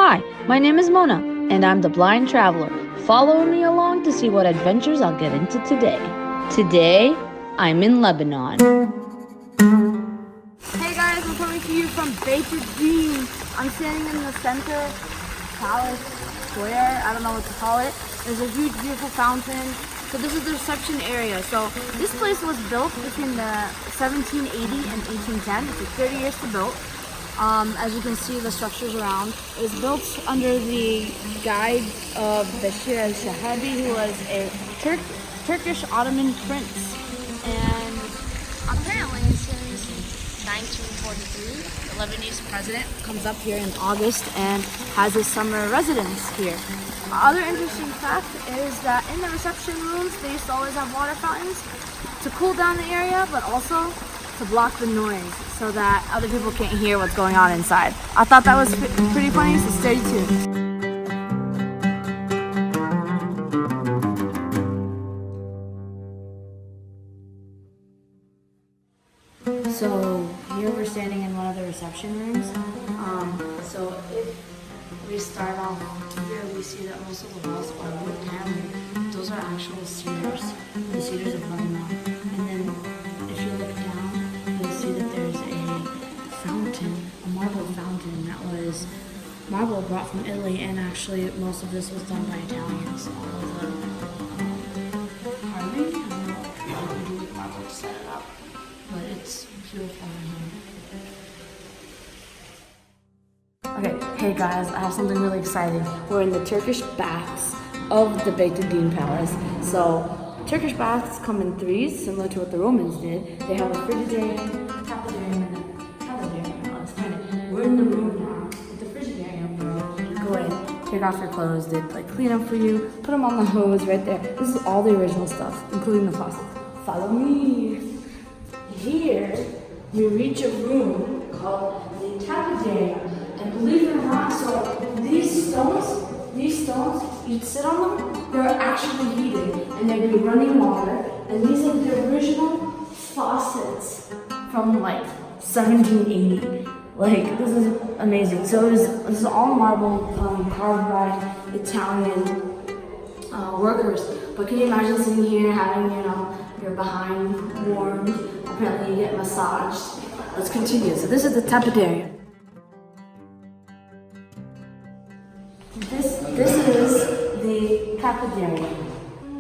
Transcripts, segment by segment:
Hi, my name is Mona, and I'm the Blind Traveler. Follow me along to see what adventures I'll get into today. Today, I'm in Lebanon. Hey guys, I'm coming to you from Beiteddine. I'm standing in the center palace square. I don't know what to call it. There's a huge, beautiful fountain. So this is the reception area. So this place was built between the 1780 and 1810. It took 30 years to build. As you can see, the structures around. It was built under the guide of Bashir Chehab II, who was a Turkish Ottoman prince. And apparently since 1943, the Lebanese president comes up here in August and has his summer residence here. Other interesting fact is that in the reception rooms, they used to always have water fountains to cool down the area, but also to block the noise so that other people can't hear what's going on inside. I thought that was pretty funny, so stay tuned. So here we're standing in one of the reception rooms. So if we start off here, we see that most of the walls are wood paneling. Those are actual cedars, the cedars of Lebanon. And then if you look down, you'll see that there's a fountain, a marble fountain that was marble brought from Italy, and actually most of this was done by Italians. All of the carving, I don't know what we do with marble to set it up, but it's beautiful in here. Okay, hey guys, I have something really exciting. We're in the Turkish baths of the Beiteddine Palace. So, Turkish baths come in threes, similar to what the Romans did. They have a frigidarium, tapidarium, and a calidarium. I'll explain it. We're in the room now with the frigidarium where you go in, take off your clothes, they clean them for you, put them on the hose right there. This is all the original stuff, including the faucet. Follow me. Here, we reach a room called the tapidarium. And believe it or not, so these stones, you'd sit on them, they're actually heated, and they'd be running water, and these are the original faucets from 1780. This is amazing. So this is all marble, carved by Italian workers. But can you imagine sitting here having, your behind warmed, apparently you get massaged. Let's continue. So this is the tapidarium. This is the tapidarium.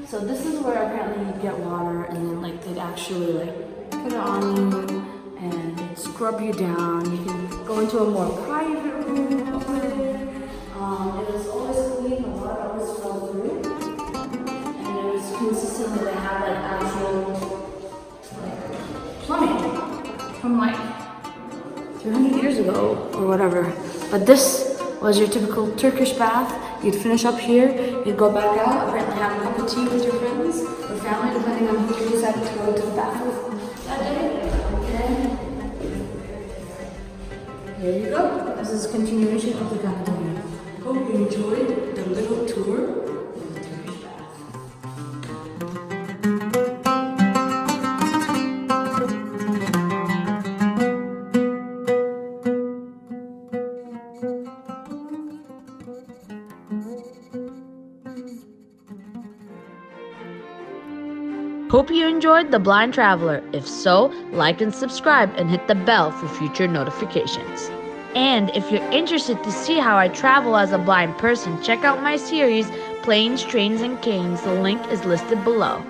So this is where apparently you get water, and then they'd actually put it on you and they'd scrub you down. You can go into a more private room over there. It was always clean, the water always fell through, and it was consistently they had actual plumbing from 300 years ago or whatever. But this was your typical Turkish bath. You'd finish up here, you'd go back out, apparently have a cup of tea with your friends or family, depending on who you decided to go to the bath with that day. And here you go. This is a continuation of the Beiteddine. Hope you enjoyed the little tour of the Turkish bath. Hope you enjoyed The Blind Traveler. If so, like and subscribe and hit the bell for future notifications. And if you're interested to see how I travel as a blind person, check out my series, Planes, Trains, and Canes. The link is listed below.